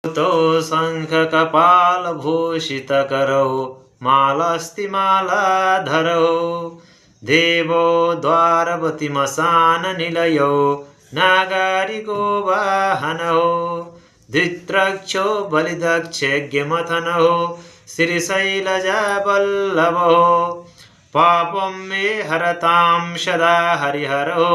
तौ शङ्खकपालभूषितकरौ मालास्ति मालाधरौ देवो द्वारवतीमशाननिलयौ नागारिको वाहनौ धृत्रक्षो बलिदक्षयज्ञमथनौ श्रीशैलजावल्लभौ पापं मे हरतां सदा हरिहरौ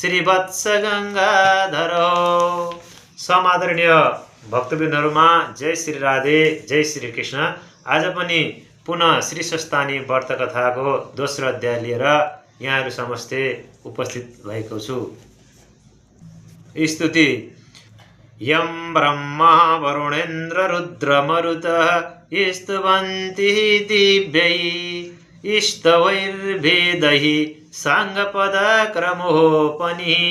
श्रीवत्सगङ्गाधरौ। समादरणीय भक्तबिन्दुहरूमा जय श्री राधे, जय श्री कृष्ण। आज पनि पुनः श्री स्वस्थानी व्रत कथाको दोस्रो अध्याय लिएर यहाँहरू समस्ते उपस्थित भएको छु। स्तुति। यं ब्रह्मा वरुणेन्द्र रुद्र मरुतः स्तुवन्ति दिव्यै स्तवैर्वेदैः साङ्गपदक्रमोपनिः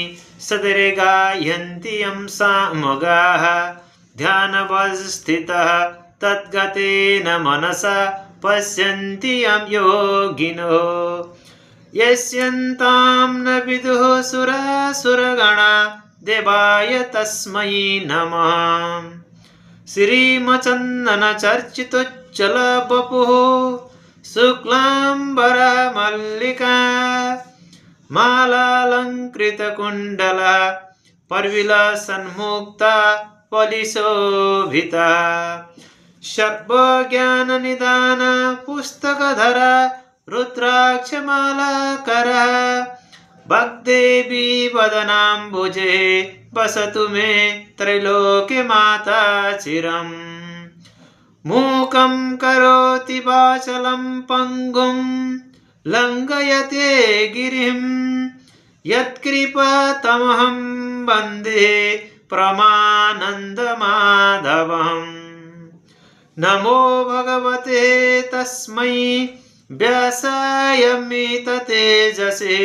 सदरे गायन्ति यं सामगाः ध्यानवस्थितः तद्गतेन मनसा पश्यन्ति यं योगिनो यस्यन्तां न विदुः सुरासुरगणा देवाय तस्मै नमः। श्रीमचन्दनचर्चितोज्ज्वलवपुः शुक्लाम्बरा मल्लिका मालालङ्कृतकुण्डला परिविलासन्मुक्ता पलिशोभिता सर्वज्ञाननिदान पुस्तकधरा रुद्राक्षमालाकरा वाग्देवी वदनाम्बुजे वसतु मे त्रैलोक्य माता चिरम्। मूकं करोति वाचलं पङ्गुं लङ्घयते गिरिं यत्कृपातमहं वन्दे परमानन्दमाधवम्। नमो भगवते तस्मै व्यासायमिततेजसे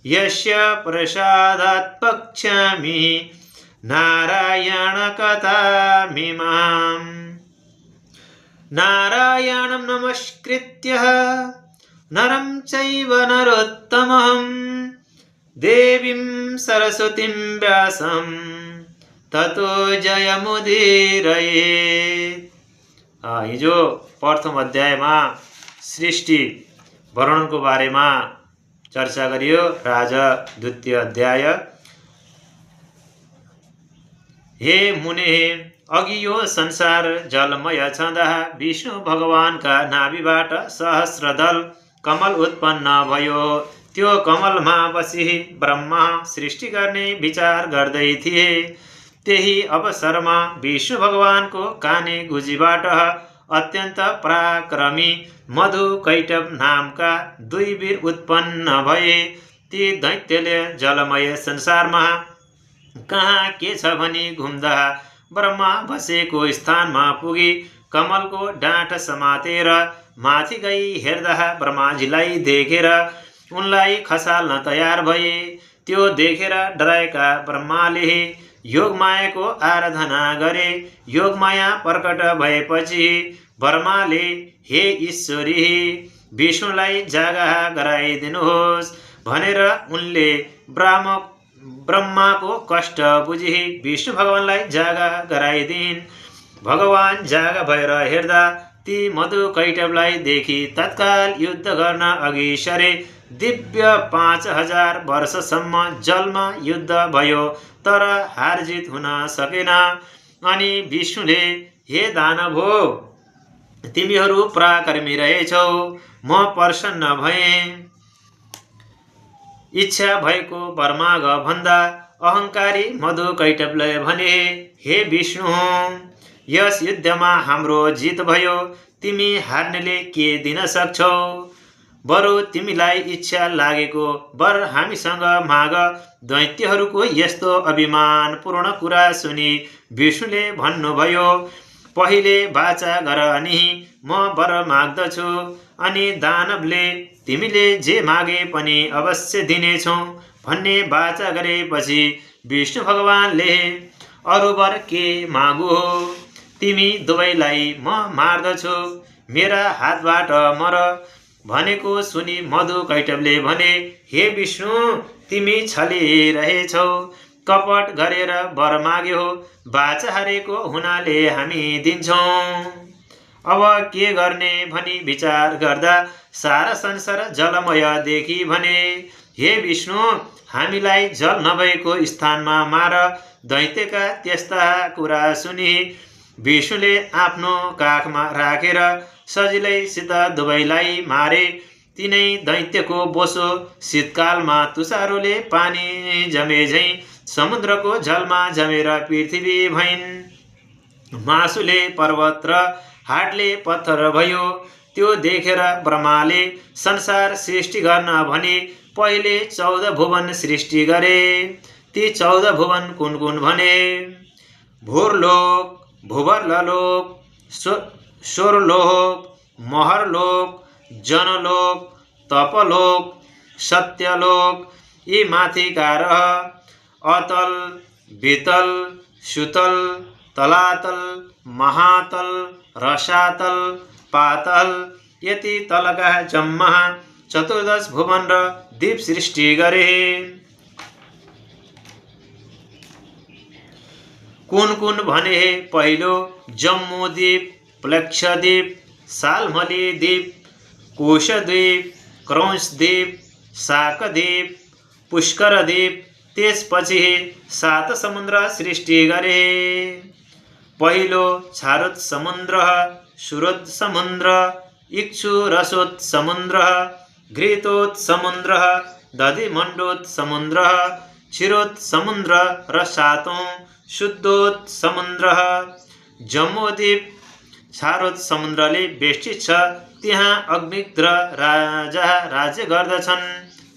यस्य प्रसादात् पक्ष्यामि नारायणकथामिमाम्। नारायणं नमस्कृत्य नरं चैव नरोत्तमं देवीं सरस्वतीं व्यासं ततो जयमुदीरयेत्। हिजो प्रथम अध्यायमा सृष्टि वर्णनको बारेमा चर्चा गरियो। आज द्वितीय अध्याय। हे मुने, अघि यो संसार जलमय छँदा विष्णु भगवानका नाभिबाट सहस्रदल कमल उत्पन्न भयो। त्यो कमलमा बसी ब्रह्मा सृष्टि गर्ने विचार गर्दै थिए। त्यही अवसरमा विष्णु भगवानको काने गुजीबाट अत्यन्त पराक्रमी मधु कैटभ नामका दुई वीर उत्पन्न भए। ती दैत्यले जलमय संसारमा कहाँ के छ भनी घुम्दा ब्रह्मा बसेको स्थानमा पुगी कमलको डाँठ समातेर माथि गई हेर्दा ब्रह्माजीलाई देखेर उनलाई खसाल्न तयार भए। त्यो देखेर डराएका ब्रह्माले योगमायाको आराधना गरे। योगमाया प्रकट भएपछि ब्रह्माले हे ईश्वरी, विष्णुलाई जागा गराइदिनुहोस् भनेर उनले ब्रह्माको कष्ट बुझी विष्णु भगवानलाई जागा गराइदिन्। भगवान जागा भएर हेर्दा ती मधु कैटभलाई देखि तत्काल युद्ध गर्न अघि सरे। दिव्य 5000 वर्षसम्म जलमा युद्ध भयो, तर हारजित हुन सकेन। अनि विष्णुले हे दानव हो, तिमीहरू पराक्रमी रहेछौ, म प्रसन्न भएँ। इच्छा भएको वर माग भन्दा अहङ्कारी मधु कैटभले भने, हे विष्णु, यस युद्धमा हाम्रो जित भयो, तिमी हार्नेले के दिन सक्छौ? बरु तिमीलाई इच्छा लागेको वर हामीसँग माग। दैत्यहरूको यस्तो अभिमानपूर्ण कुरा सुनि विष्णुले भन्नुभयो, पहिले वाचा गर अनि म वर माग्दछु। अनि दानवले तिमीले जे मागे पनि अवश्य दिनेछौ भन्ने वाचा गरेपछि विष्णु भगवानले अरू वर के मागु हो? तिमी दुवैलाई म मार्दछु, मेरा हातबाट मर भनेको सुनि मधु कैटभले भने, हे विष्णु, तिमी छलिरहेछौ। कपट गरेर वर माग्यो, बाचा हारेको हुनाले हामी दिन्छौँ। अब के गर्ने भनी विचार गर्दा सारा संसार जलमय देखी भने, हे विष्णु हामीलाई जल नभएको स्थानमा मार। दैत्यका त्यस्ता कुरा सुनि विष्णुले आफ्नो काखमा राखेर सजिलैसित दुवैलाई मारे। तिनै दैत्यको बोसो शीतकालमा तुषारोले पानी जमे झैं समुद्रको जलमा जमेर पृथ्वी भइन्। मासुले पर्वत र हाटले पत्थर भयो। त्यो देखेर ब्रह्माले संसार सृष्टि गर्न भनी पहिले 14 भुवन सृष्टि गरे। ती 14 भुवन कुन कुन भने, भूर्लोक, भूवर्लोक, स्वर्लोक, महरलोक, जनलोक, तपलोक, सत्यलोक। यी माथिका रह अतल, वितल, सुतल, तलातल, महातल, रसातल, पातल, यति तलका जम्मा 14 भुवन र द्वीप सृष्टि गरे। कुन कुन भने, पहिलो जम्बूद्वीप, प्लक्षद्वीप, सालमली द्वीप, कुशद्वीप, क्रौंचद्वीप, शाकद्वीप, पुष्करद्वीप। त्यसपछि 7 समुद्र सृष्टि गरे। पहिलो क्षारोत समुद्र, सुरोत समुद्र, इक्षुरसोत समुद्र, घृतोत समुद्र, दधिमण्डोत समुद्र, क्षीरोत समुद्र र 7औं शुद्धोत समुद्र। जम्बूद्वीप क्षारोत समुद्रले बेष्टित छ, त्यहाँ अग्निद्र राजा राज्य गर्दछन्।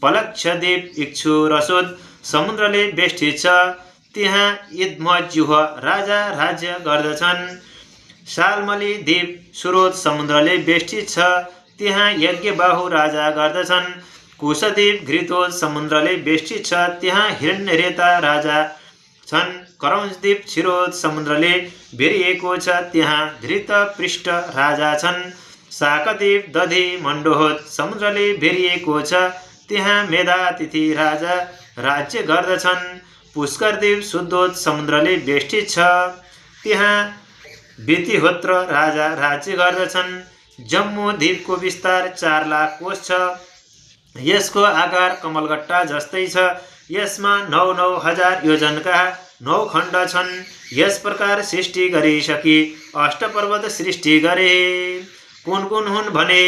प्लक्षद्वीप इक्षुरसोत समुद्रले बेष्टित छ, त्यहाँ इदमज्युह राजा राज्य गर्दछन्। सालमली द्वीप सुरोत समुद्रले बेष्टित छ, त्यहाँ यज्ञबाहु राजा गर्दछन्। कुशद्वीप घृतोत समुद्रले बेष्टित छ, त्यहाँ हिरण्यरेता राजा छन्। क्रौंचद्वीप क्षीरोत समुद्रले बेरिएको छ, त्यहाँ धृतपृष्ठ राजा छन्। शाकद्वीप दधि मण्डोत समुद्रले बेरिएको छ, त्यहाँ मेधातिथि राजा राज्य गर्दछन्। पुष्करद्वीप शुद्धोत समुद्रले बेष्टित छ, त्यहाँ वितिहोत्र राजा राज्य गर्दछन्। जम्बूद्वीपको विस्तार 4 लाख कोश छ, यसको आकार कमलगट्टा जस्तै छ। यसमा 9,9 हजार योजनका 9 खण्ड छन्। यस प्रकार सृष्टि गरिसकी अष्टपर्वत सृष्टि गरे। कुन कुन हुन् भने,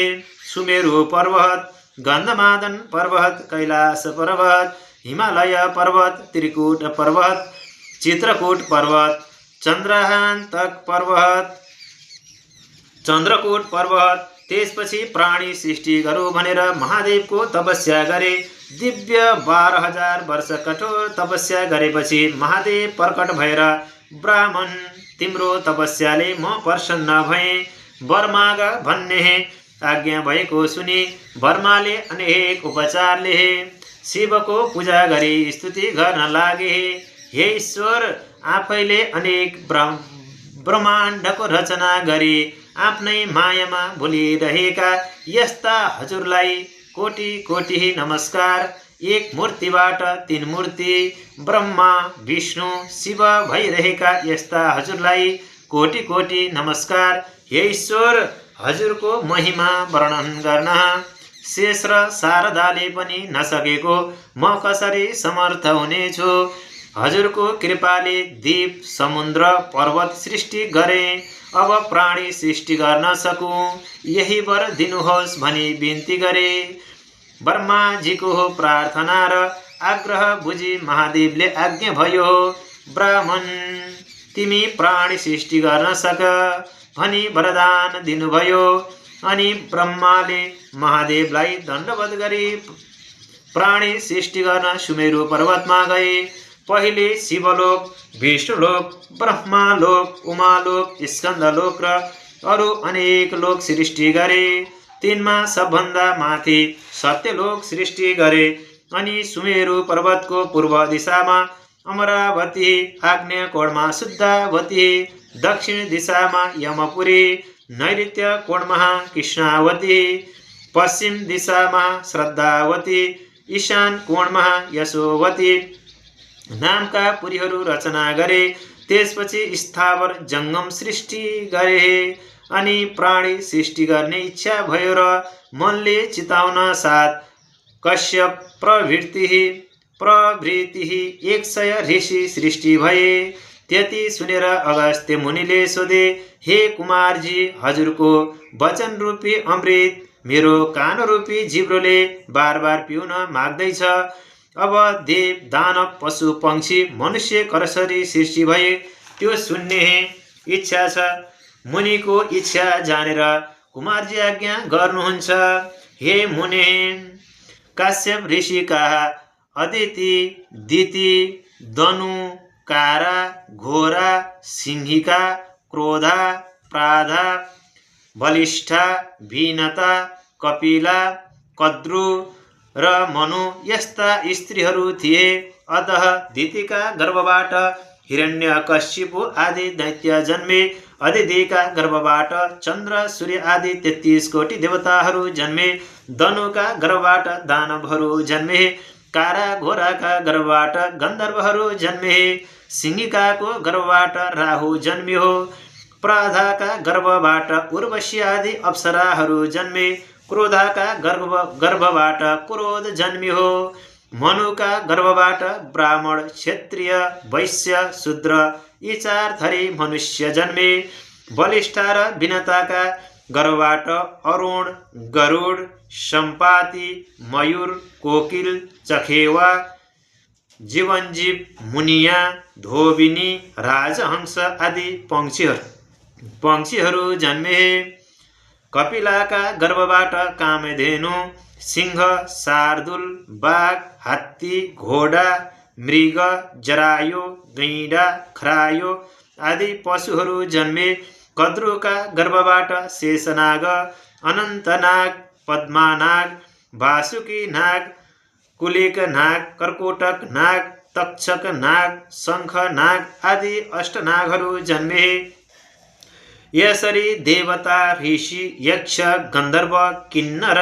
सुमेरु पर्वत, गन्धमादन पर्वत, कैलाश पर्वत, हिमालय पर्वत, त्रिकुट पर्वत, चित्रकूट पर्वत, चन्द्रान्तक पर्वत, चन्द्रकूट पर्वत। त्यसपछि प्राणी सृष्टि गरौँ भनेर महादेवको तपस्या गरे। दिव्य 12,000 वर्ष कठोर तपस्या गरेपछि महादेव प्रकट भएर, ब्राह्मण तिम्रो तपस्याले म प्रसन्न भएँ, वर माग भन्ने आज्ञा भएको सुनि ब्रह्माले अनेक उपचार लिए। शिवको पूजा गरी स्तुति गर्न लागे। हे ईश्वर, आफैले अनेक ब्रह्माण्डको रचना गरी आफ्नै मायामा भुलिरहेका यस्ता हजुरलाई कोटि कोटि नमस्कार। एक मूर्तिबाट 3 मूर्ति ब्रह्मा विष्णु शिव भइरहेका यस्ता हजुरलाई कोटि कोटि नमस्कार। हे ईश्वर, हजुरको महिमा वर्णन गर्न शेष र शारदाले पनि नसकेको म कसरी समर्थ हुनेछु। हजुरको कृपाले द्वीप समुद्र पर्वत सृष्टि गरे, अब प्राणी सृष्टि गर्न सकूँ, यही वर दिनुहोस् भनी बिन्ती गरे। ब्रह्माजीको प्रार्थना र आग्रह बुझी महादेवले आज्ञा भयो, ब्राह्मण तिमी प्राणी सृष्टि गर्न सक भनी वरदान दिनुभयो। अनि ब्रह्माले महादेवलाई दण्डवत गरी प्राणी सृष्टि गर्न सुमेरु पर्वतमा गए। पहिले शिवलोक, विष्णुलोक, ब्रह्मालोक, उमालोक, स्कन्दलोक र अरू अनेक लोक सृष्टि गरे। तिनमा सबभन्दा माथि सत्यलोक सृष्टि गरे। अनि सुमेरु पर्वतको पूर्व दिशामा अमरावती, आग्नेय कोणमा शुद्धावती, दक्षिण दिशामा यमपुरी, नैऋत्य कोणमा कृष्णावती, पश्चिम दिशामा श्रद्धावती, ईशान कोणमा यशोवती, नामका पुरीहरू रचना गरे। त्यसपछि स्थावर जङ्गम सृष्टि गरे अनि प्राणी सृष्टि गर्ने इच्छा भयो र मनले चिताउन साथ कश्यप प्रभृति 100 ऋषि सृष्टि भए। त्यति सुनेर अगस्त्य मुनिले सोधे, हे कुमारजी, हजुरको वचन रूपी अमृत मेरो कान रूपी जिब्रोले बार बार पिउन माग्दैछ। अब देव दानव पशु पंक्षी मनुष्य कसरी सृष्टि भए त्यो सुन्ने इच्छा छ। मुनिको इच्छा जानेर कुमारजी आज्ञा गर्नुहुन्छ। हे मुनि, काश्यप ऋषि कहा अदिति, दिति, दनु, कारा, घोरा, सिंहिका, क्रोधा, प्राधा, बलिष्ठा, भीनता, कपिला, कद्रु र मनु यस्ता स्त्रीहरू थिए। अतः दितिका गर्भबाट हिरण्यकशिपु आदि दैत्य जन्मे। अदितिका गर्भबाट चन्द्र सूर्य आदि 33 कोटी देवताहरू जन्मे। दनुका गर्भबाट दानवहरू जन्मे। कारा घोराका गर्भबाट गन्धर्वहरू जन्मे। सिंहिकाको गर्भबाट राहु जन्मियो। प्राधाका गर्भबाट उर्वशी आदि अप्सराहरू जन्मे। क्रोधाका गर्भबाट क्रोध जन्मियो। मनुका गर्भबाट ब्राह्मण, क्षत्रिय, वैश्य, शूद्र यी 4 थरी मनुष्य जन्मे। बलिष्ठा र विनताका गर्भबाट अरुण, गरुड, सम्पाति, मयूर, कोकिल, चखेवा, जीवनजीव, मुनिया, धोबिनी, राजहंस आदि पंक्षीहरू जन्मे। कपिलाका गर्भबाट कामधेनु, सिंह, शार्दूल, बाघ, हात्ती, घोडा, मृग, जरायो, गैंडा, खरायो आदि पशुहरू जन्मे। कद्रुका गर्भबाट शेषनाग, अनन्तनाग, पद्मानाग, वासुकी नाग, कुलिक नाग, कर्कोटक नाग, तक्षक नाग, शंख नाग आदि अष्टनागहरू जन्मे। यसरी देवता, ऋषि, यक्ष, गन्धर्व, किन्नर,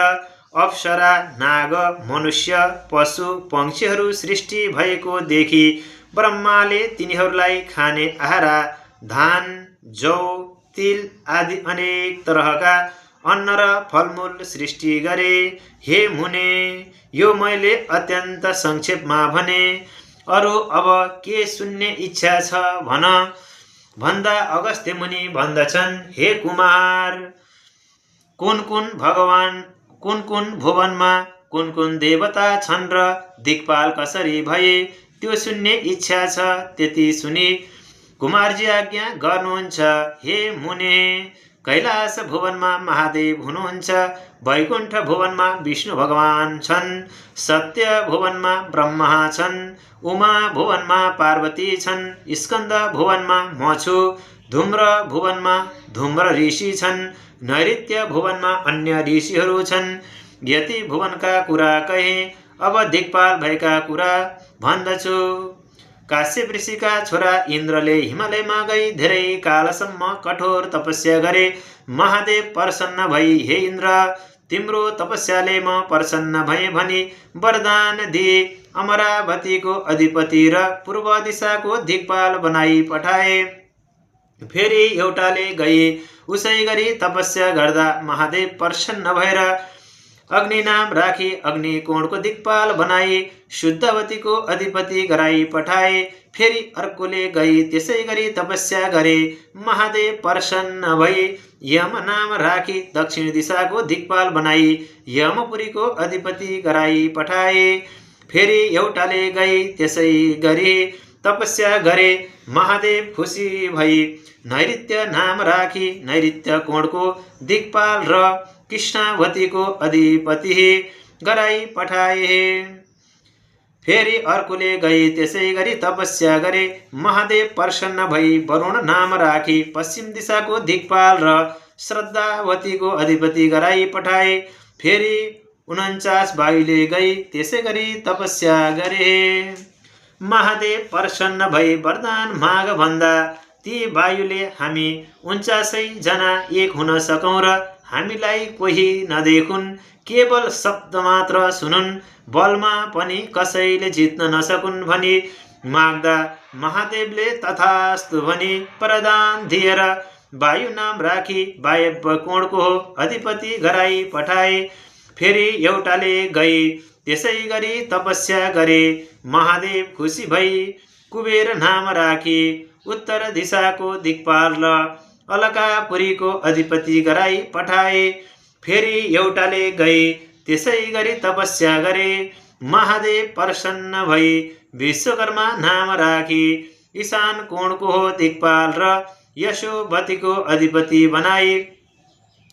अप्सरा, नाग, मनुष्य, पशु पंक्षीहरू सृष्टि भएको देखि ब्रह्माले तिनीहरूलाई खाने आहारा धान, जौ, तिल आदि अनेक तरहका अन्न र फलमूल सृष्टि गरे। हे मुने, यो मैले अत्यन्त संक्षेपमा भने। अरू अब के सुन्ने इच्छा छ भन। भन्दा अगस्त्य मुनि भन्दछन्, हे कुमार, कुन कुन भुवनमा कुन कुन देवता छन् र दिक्पाल कसरी भए त्यो सुन्ने इच्छा छ। त्यति सुनि कुमारजी आज्ञा गर्नुहुन्छ। हे मुने, कैलाश भुवनमा महादेव हुनुहुन्छ। वैकुण्ठ भुवनमा विष्णु भगवान छन्। सत्य भुवनमा ब्रह्मा छन्। उमा भुवनमा पार्वती छन्। स्कन्द भुवनमा म छु। धूम्र भुवनमा धूम्र ऋषि छन्। नैऋत्य भुवनमा अन्य ऋषिहरू छन्। यति भुवनका कुरा कहे, अब दिक्पाल भएका कुरा भन्दछु। काश्यप ऋषिका छोरा इन्द्रले हिमालयमा गई धेरै कालसम्म कठोर तपस्या गरे। महादेव प्रसन्न भई, हे इन्द्र, तिम्रो तपस्याले म प्रसन्न भए भनी वरदान दिए। अमरावतीको अधिपति र पूर्व दिशाको दिक्पाल बनाई पठाए। फेरि एउटाले गई उसै गरी तपस्या गर्दा महादेव प्रसन्न भएर अग्नि नाम राखी अग्निकोणको दिक्पाल बनाए। शुद्धवतीको अधिपति गराई पठाए। फेरि अर्कोले गई त्यसै गरी तपस्या गरे। महादेव प्रसन्न भई यम नाम राखी दक्षिण दिशाको दिक्पाल बनाई यमपुरीको अधिपति गराई पठाए। फेरि एउटाले गई त्यसै गरी तपस्या गरे। महादेव खुसी भई नैऋत्य नाम राखी नैऋत्य कोणको दिक्पाल र कृष्णावतीको अधिपति गराई पठाए। फेरि अर्कोले गई त्यसै गरी तपस्या गरे। महादेव प्रसन्न भई वरुण नाम राखी पश्चिम दिशाको दिक्पाल र श्रद्धावतीको अधिपति गराई पठाए। फेरि 49 वायुले गई त्यसै गरी तपस्या गरे। महादेव प्रसन्न भई वरदान माग भन्दा ती वायुले हामी 49 जना एक हुन सकौं र हामीलाई कोही नदेखुन्, केवल शब्द मात्र सुनुन्, बलमा पनि कसैले जित्न नसकुन् भनी माग्दा महादेवले तथास्तु भनी प्रदान दिएर वायु नाम राखी वायव्य कोणको अधिपति गराई पठाए। फेरि एउटाले गई त्यसै गरी तपस्या गरे। महादेव खुसी भई कुबेर नाम राखी उत्तर दिशाको दिक्पाल र अलकापुरीको अधिपति गराई पठाए। फेरि एउटाले गई त्यसै गरी तपस्या गरे। महादेव प्रसन्न भई विश्वकर्मा नाम राखी ईशान कोणको दिक्पाल र यशोवतीको अधिपति बनाई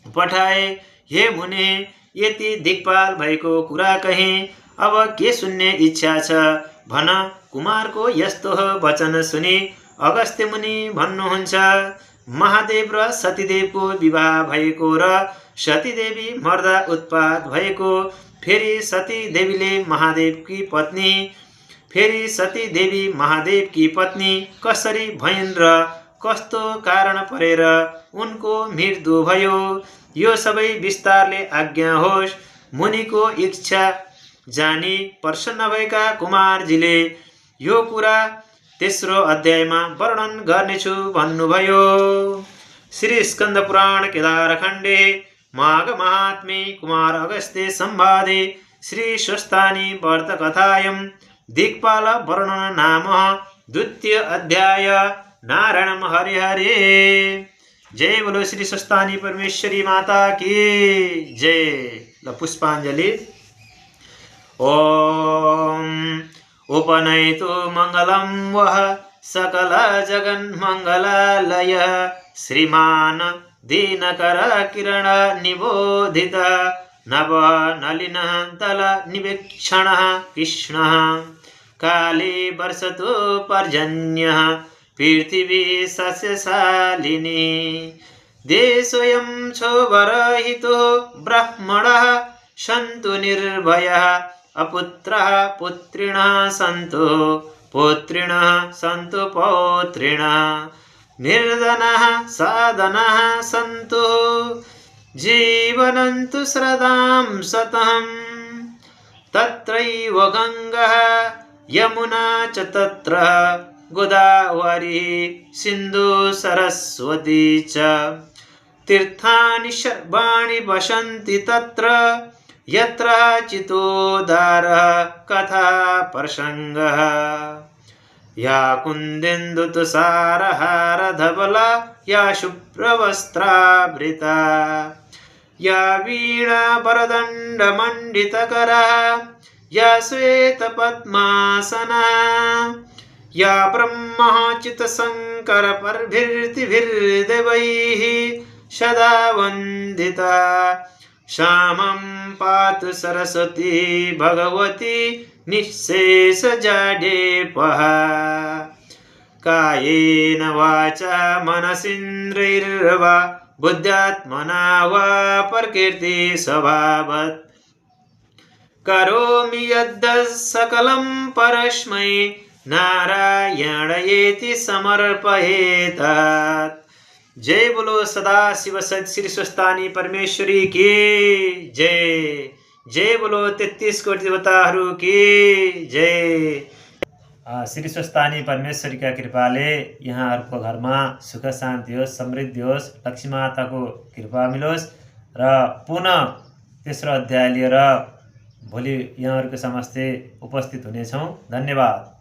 पठाए। हे मुने, यति दिक्पाल भएको कुरा कहेँ, अब के सुन्ने इच्छा छ भन। कुमारको यस्तो वचन सुनि अगस्त्य मुनि भन्नुहुन्छ, महादेव र सतीदेवको विवाह भएको र सतीदेवी मर्दा उत्पात भएको। फेरि सतीदेवी महादेवकी पत्नी कसरी भइन् र कस्तो कारण परेर उनको मृत्यु भयो, यो सबै विस्तारले आज्ञा होस्। मुनिको इच्छा जानी प्रसन्न भएका कुमारजीले यो कुरा तेस्रो अध्यायमा वर्णन गर्नेछु भन्नुभयो। श्री स्कंद पुराण केदारखण्डे माघ महात्म्ये कुमार अगस्त्य संवादे श्री स्वस्तानी व्रत कथायं दिक्पाल वर्णन नाम द्वितीय अध्याय। नारायण हरे हरे। जय बोलो श्री स्वस्तानी परमेश्वरी माता की जय। ल पुष्पांजलि। ओम उपनयतु मंगलम वह सकल जगन मंगलालय श्रीमान दीनकर किरण निबोधित नव नलिन दल निवेक्षण कृष्ण काली वर्षतु पर्जन्य पृथिवी सस्यशालिनी देशोऽयं क्षोभरहितो ब्राह्मणः सन्तु निर्भयः अपुत्रः पुत्रिणः सन्तु पुत्रिणः सन्तु पौत्रिणः निर्धनः साधनः सन्तु जीवनन्तु श्रद्धां शतं तत्रैव गङ्गा यमुना च तत्र गोदावरी सिन्धु सरस्वती च तीर्थानि सर्वाणि वसन्ति तत्र यत्र चितोदारः कथा प्रसङ्गः या कुन्देन्दु तुषारहार धवला या शुभ्रवस्त्रावृता या वीणा वरदण्डमण्डितकरा या श्वेतपद्मासना या ब्रह्मचितशङ्करपर्भिर्तिभिर्देवैः सदा वन्दिता श्यामं पातु सरस्वती भगवती निःशेषजाड्येपः कायेन वाचा मनसीन्द्रिर्वा बुद्ध्यात्मना वा प्रकृति स्वभावत् करोमि यद्यत् सकलं परस्मै नारायणयेति समर्पयेत्। जय बोलो सदा शिव श्री स्वस्तानी परमेश्वरी की जय। जय बोलो 33 कोटि देवताहरू की जय। श्री स्वस्तानी परमेश्वरी का कृपाले यहाँहरूको घरमा सुख शान्ति होस्, समृद्धि होस्, लक्ष्मी माताको कृपा मिलोस् र पुनः तेस्रो अध्याय लिएर भोलि यहाँहरूको समस्ते उपस्थित हुनेछौँ। धन्यवाद।